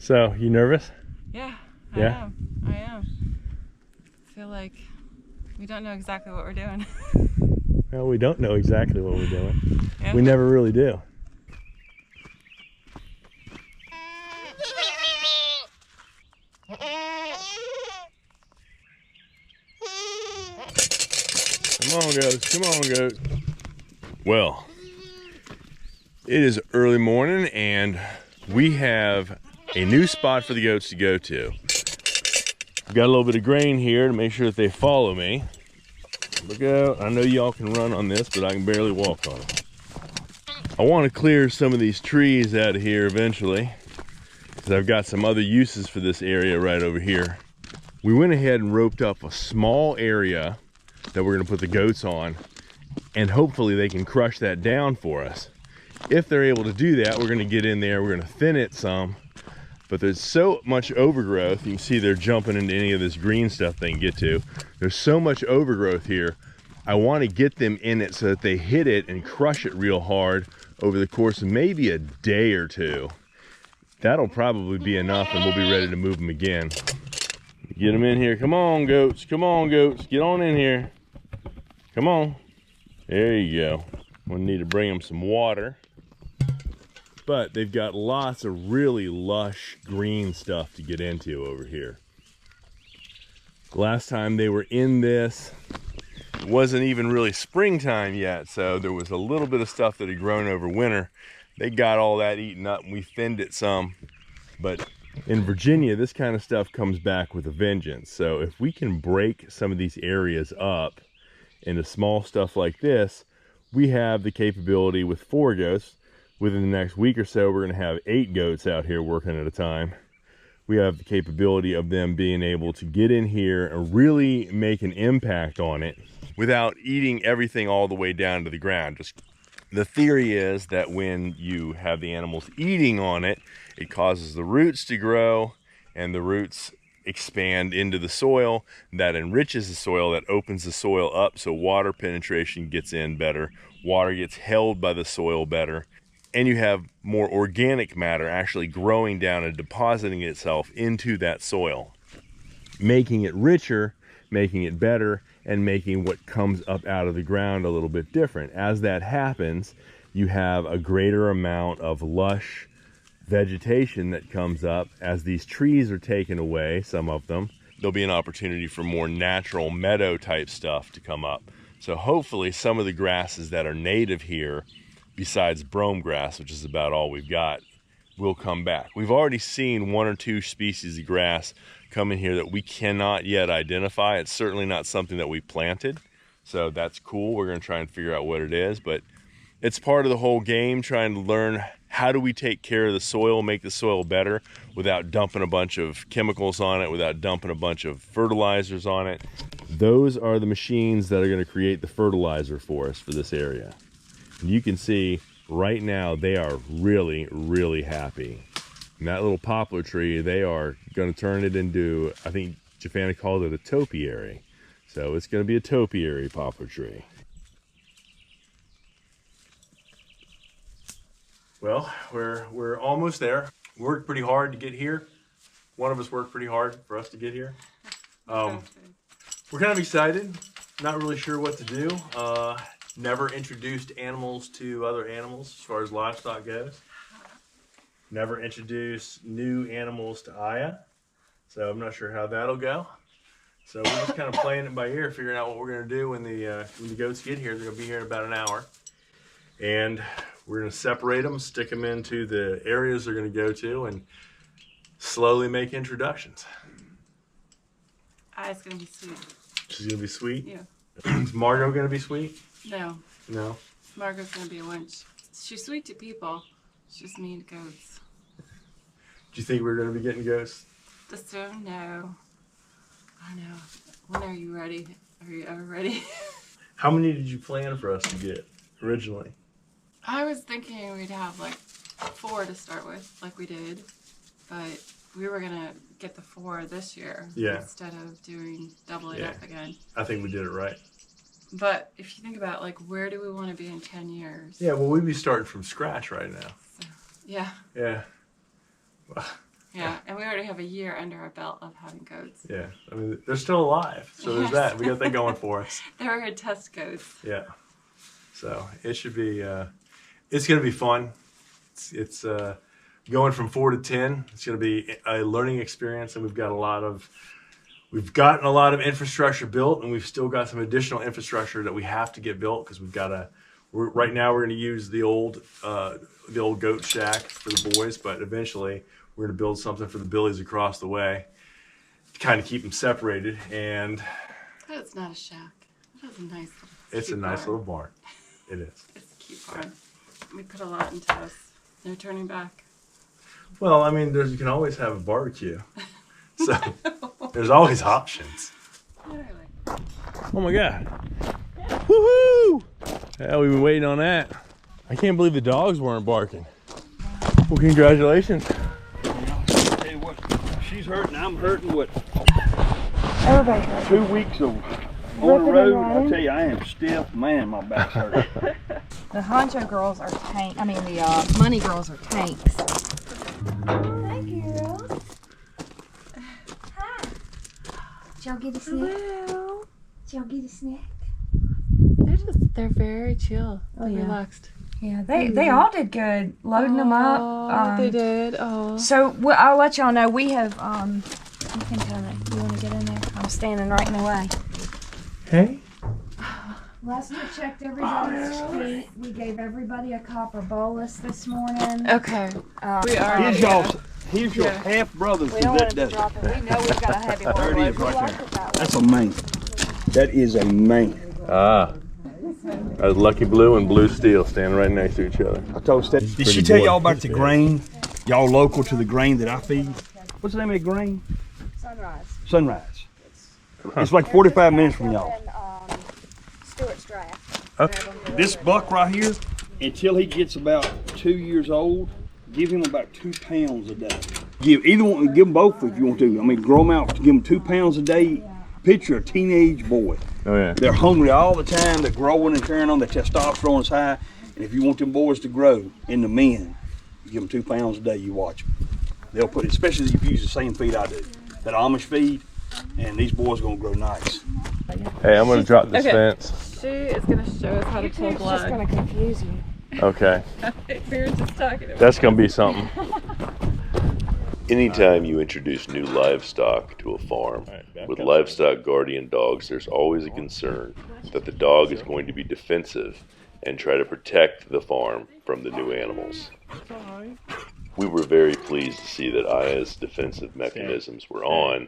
So, you nervous? Yeah, I am. I feel like we don't know exactly what we're doing. Well, we don't know exactly what we're doing. Yeah. We never really do. Come on, goats. Come on, goats. Well, it is early morning and we have a new spot for the goats to go to. I've got a little bit of grain here to make sure that they follow me. Look out. I know y'all can run on this, but I can barely walk on it. I want to clear some of these trees out of here eventually, because I've got some other uses for this area right over here. We went ahead and roped up a small area that we're going to put the goats on, and hopefully they can crush that down for us. If they're able to do that, we're going to get in there, we're going to thin it some, but there's so much overgrowth. You can see they're jumping into any of this green stuff they can get to. There's so much overgrowth here. I want to get them in it so that they hit it and crush it real hard over the course of maybe a day or two. That'll probably be enough and we'll be ready to move them again. Get them in here. Come on, goats. Come on, goats. Get on in here. Come on. There you go. We'll need to bring them some water. But they've got lots of really lush green stuff to get into over here. Last time they were in this, it wasn't even really springtime yet, so there was a little bit of stuff that had grown over winter. They got all that eaten up and we thinned it some. But in Virginia, this kind of stuff comes back with a vengeance. So if we can break some of these areas up into small stuff like this, we have the capability with 4 goats. Within the next week or so, we're going to have 8 goats out here working at a time. We have the capability of them being able to get in here and really make an impact on it without eating everything all the way down to the ground. Just the theory is that when you have the animals eating on it, it causes the roots to grow, and the roots expand into the soil. That enriches the soil, that opens the soil up so water penetration gets in better, water gets held by the soil better, and you have more organic matter actually growing down and depositing itself into that soil, making it richer, making it better, and making what comes up out of the ground a little bit different. As that happens, you have a greater amount of lush vegetation that comes up. As these trees are taken away, some of them, there'll be an opportunity for more natural meadow type stuff to come up. So hopefully some of the grasses that are native here, besides brome grass, which is about all we've got, will come back. We've already seen 1 or 2 species of grass come in here that we cannot yet identify. It's certainly not something that we planted, so that's cool. We're going to try and figure out what it is, but it's part of the whole game, trying to learn how do we take care of the soil, make the soil better without dumping a bunch of chemicals on it, without dumping a bunch of fertilizers on it. Those are the machines that are going to create the fertilizer for us for this area. And you can see right now they are really, really happy. And that little poplar tree, they are going to turn it into, I think Jefanna called it a topiary. So it's going to be a topiary poplar tree. Well, we're almost there. Worked pretty hard to get here. One of us worked pretty hard for us to get here. We're kind of excited. Not really sure what to do. Never introduced animals to other animals as far as livestock goes. Never introduced new animals to Aya. So I'm not sure how that'll go. So we're just kind of playing it by ear, figuring out what we're going to do when the goats get here. They're going to be here in about an hour. And we're going to separate them, stick them into the areas they're going to go to, and slowly make introductions. Aya's going to be sweet. She's going to be sweet? Yeah. Is Margot going to be sweet? No. No? Margot's going to be a wench. She's sweet to people. She's just mean to goats. Do you think we're going to be getting goats? This soon? No. I know. When are you ready? Are you ever ready? How many did you plan for us to get originally? I was thinking we'd have like 4 to start with, like we did. But we were going to get the 4 this year instead of doubling up again. I think we did it right. But if you think about, like, where do we want to be in 10 years? Yeah, well, we'd be starting from scratch right now. So, yeah. Yeah. Yeah. And we already have a year under our belt of having goats. Yeah, I mean, they're still alive, so there's that. We got that going for us. They were good test goats. Yeah. So it should be, it's going to be fun. It's going from 4 to 10. It's going to be a learning experience, and we've gotten a lot of infrastructure built, and we've still got some additional infrastructure that we have to get built because right now we're going to use the old goat shack for the boys, but eventually we're going to build something for the billies across the way to kind of keep them separated. And but it's not a shack. It's a nice little. It's a nice little barn. It is. It's a cute barn. We put a lot into us. No turning back. Well, I mean, you can always have a barbecue, so there's always options. Oh my God! Woohoo! Yeah, we've been waiting on that. I can't believe the dogs weren't barking. Well, congratulations. Tell you what, she's hurting, I'm hurting. What? Everybody hurts. 2 weeks on the road. I tell you, I am stiff. Man, my back's hurting. The honcho girls are tanks. I mean, the money girls are tanks. Hi, girls. Hi. Did y'all get a snack? Hello. Did y'all get a snack? They're very chill. Oh, yeah. Relaxed. Yeah, they all did good loading them up. They did. Oh. So I'll let y'all know we have. You can kind of. You want to get in there? I'm standing right in the way. Hey. Lester checked everybody's feet. We gave everybody a copper bolus this morning. Okay. We are. Here's your half brothers. We don't want it to drop it. We know we've got a heavy one. There it is right there. That's a man. That is a man. Ah. That's Lucky Blue and Blue Steel standing right next to each other. I told Stefanie. Did she tell y'all about the grain? Y'all local to the grain that I feed? What's the name of the grain? Sunrise. Sunrise. It's like 45 minutes from y'all. Stewart's draft. Okay. This buck right here, until he gets about 2 years old, give him about 2 pounds a day. Give them both if you want to. I mean, grow them out. Give them 2 pounds a day. Picture a teenage boy. Oh yeah. They're hungry all the time. They're growing and turning on. Their testosterone is high. And if you want them boys to grow into men, you give them 2 pounds a day. You watch them. They'll put, especially if you use the same feed I do, that Amish feed, and these boys are gonna grow nice. Hey, I'm gonna drop this fence. She is gonna show us how to pull It's blood. just gonna confuse you. Okay. We were just talking about. That's gonna be something. Anytime you introduce new livestock to a farm, with livestock guardian dogs, there's always a concern that the dog is going to be defensive and try to protect the farm from the new animals. We were very pleased to see that Aya's defensive mechanisms were on,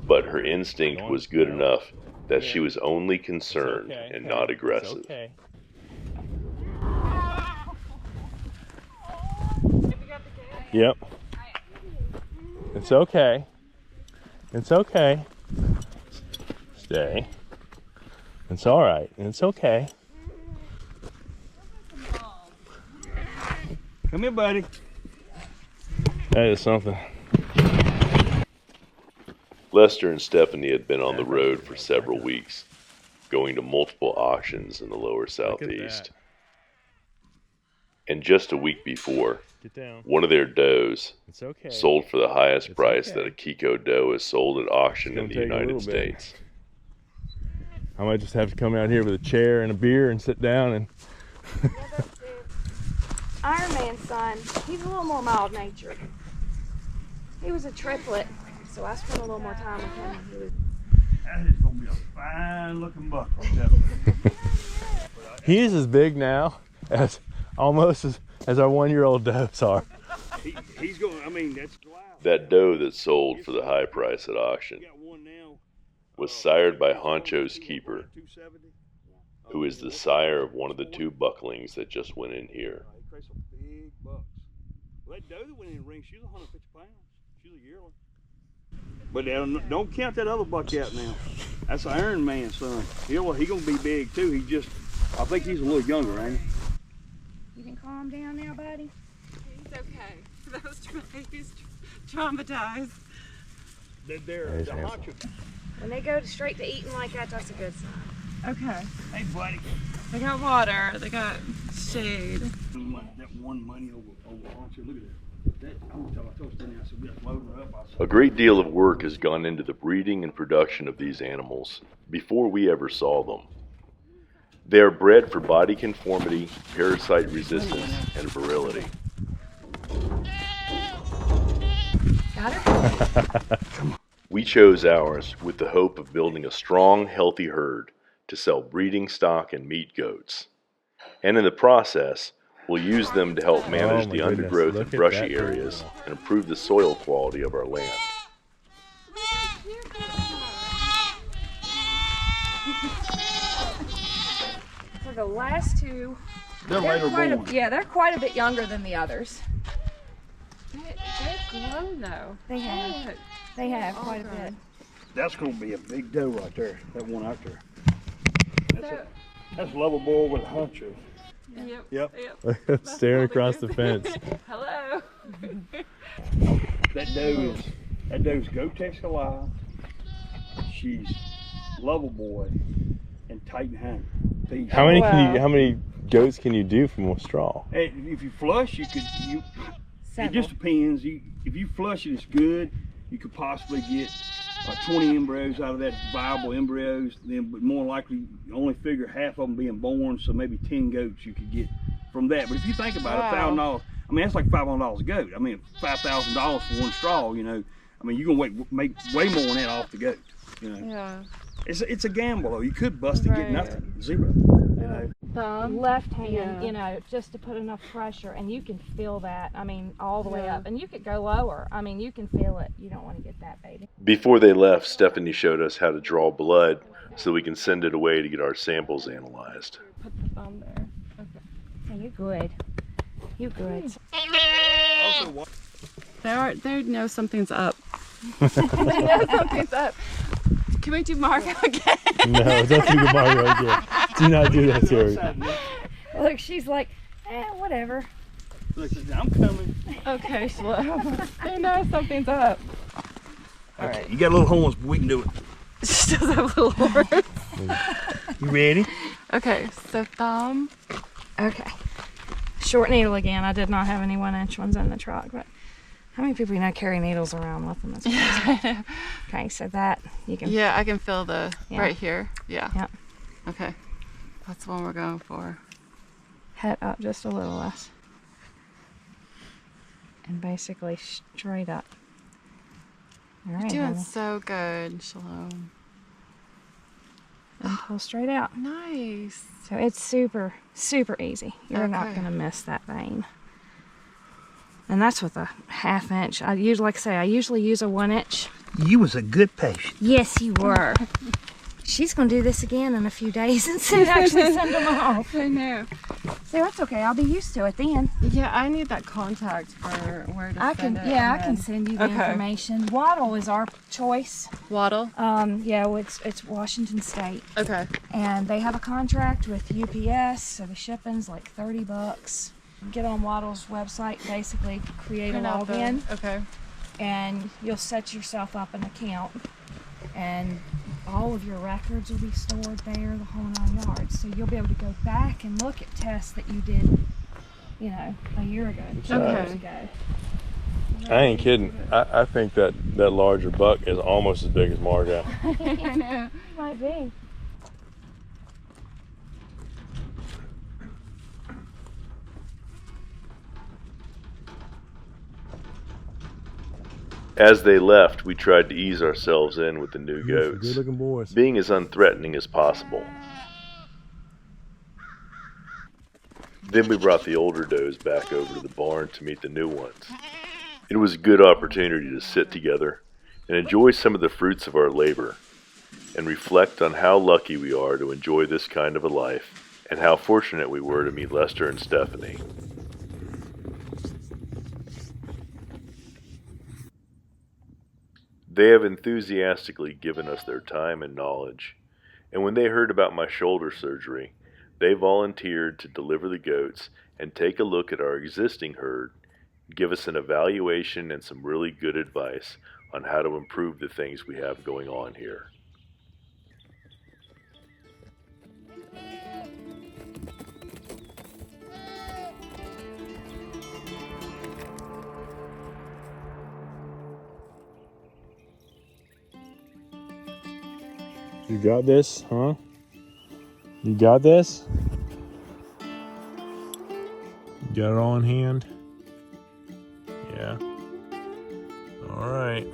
but her instinct was good enough that she was only concerned and not aggressive. Yep. It's okay. It's okay. Stay. It's all right. It's okay. Come here, buddy. That is something. Lester and Stefanie had been on the road for several weeks, going to multiple auctions in the lower southeast. And just a week before, one of their does sold for the highest price that a Kiko doe is sold at auction in the United States. I might just have to come out here with a chair and a beer and sit down and... Iron Man's son, he's a little more mild-natured. He was a triplet, so I spent a little more time with him. That is gonna be a fine-looking buck. He is as big now as almost as our 1-year-old does are. He's going. I mean, that's wild. That doe that sold for the high price at auction was sired by Honcho's keeper, who is the sire of one of the 2 bucklings that just went in here. Big bucks. Well, that doe that went in the ring, she was 150 pounds. She's a yearling. But don't count that other buck out now. That's Iron Man's son. He gonna be big too. I think he's a little younger, ain't he? You can calm down now, buddy? He's okay. He's traumatized. They're the honcho. When they go straight to eating like that, that's a good sign. Okay. Hey, buddy. They got water. They got shade. That one money over honcho. Look at that. A great deal of work has gone into the breeding and production of these animals before we ever saw them. They are bred for body conformity, parasite resistance, and virility. Got her? We chose ours with the hope of building a strong, healthy herd to sell breeding stock and meat goats. And in the process, we'll use them to help manage the undergrowth and brushy areas and improve the soil quality of our land. For the last two, They're later born. they're quite a bit younger than the others. They've grown though. They have. They have quite a bit. That's gonna be a big doe right there. That one out there. That's Lover Boy with a hunter. Yep. Staring across the fence. Hello. That doe's Gotex alive. She's Lover Boy and Titan Hunter. How many goats can you do from a straw? Hey, if you flush, it just depends. If you flush it, it's good. You could possibly get 20 embryos out of that, viable embryos. Then, but more likely, you only figure half of them being born, so maybe 10 goats you could get from that. But if you think about it, $1,000. I mean, that's like $500 a goat. I mean, $5,000 for one straw. You know, I mean, you're gonna make way more than that off the goat. You know. Yeah. It's a gamble though. You could bust and get nothing, zero. You know. Left hand, you know, just to put enough pressure, and you can feel that. I mean, all the way up, and you could go lower. I mean, you can feel it. You don't want to get that baby. Before they left, Stefanie showed us how to draw blood so we can send it away to get our samples analyzed. Put the thumb there. Okay. Hey, you're good. You're good. They know something's up. They know something's up. Can we do Mario again? No, don't do the Mario again. Do not do that to her. Look, she's like, whatever. Look, I'm coming. Okay, slow. They know something's up. All right, you got little horns, but we can do it. She does have little horns. You ready? Okay, so thumb. Okay. Short needle again. I did not have any 1-inch ones in the truck, but how many people you know carry needles around with them? Okay, so that you can. Yeah, I can feel the right here. Yeah. Yep. Okay, that's the one we're going for. Head up just a little less, and basically straight up. All right, You're doing honey. so good, Shalom. And pull straight out. Nice. So it's super, super easy. You're not Okay. going to miss that vein. And that's with a 1/2 inch. I usually use a 1-inch. You was a good patient. Yes, you were. She's going to do this again in a few days and actually send them off. I know. So that's okay. I'll be used to it then. Yeah, I need that contact for where to send it. I can send you the information. Waddle is our choice. Waddle? It's Washington State. Okay. And they have a contract with UPS, so the shipping's like $30. Get on Waddle's website, basically create a login. Okay. And you'll set yourself up an account, and all of your records will be stored there, the whole 9 yards. So you'll be able to go back and look at tests that you did, a year ago, 2 years ago. I ain't kidding. I think that larger buck is almost as big as Margot. I know. Might be. As they left, we tried to ease ourselves in with the new goats, Good-looking boys. being as unthreatening as possible. Then we brought the older does back over to the barn to meet the new ones. It was a good opportunity to sit together and enjoy some of the fruits of our labor, and reflect on how lucky we are to enjoy this kind of a life, and how fortunate we were to meet Lester and Stefanie. They have enthusiastically given us their time and knowledge, and when they heard about my shoulder surgery, they volunteered to deliver the goats and take a look at our existing herd, give us an evaluation and some really good advice on how to improve the things we have going on here. You got this, huh? You got this? You got it all in hand? Yeah. All right.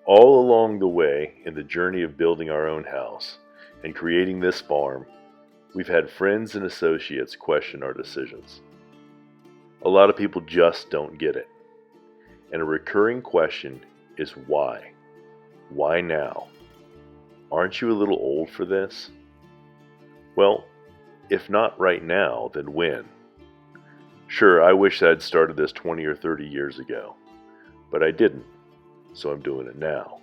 All along the way in the journey of building our own house and creating this farm, we've had friends and associates question our decisions. A lot of people just don't get it. And a recurring question is why? Why now? Aren't you a little old for this? Well, if not right now, then when? Sure, I wish I'd started this 20 or 30 years ago, but I didn't, so I'm doing it now.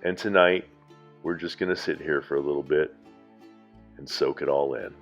And tonight, we're just going to sit here for a little bit and soak it all in.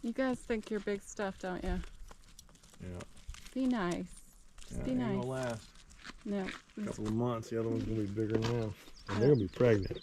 You guys think you're big stuff, don't you? Yeah. Be nice. Just be nice. Ain't gonna last. No. A couple of months, the other one's gonna be bigger than now. And they're gonna be pregnant.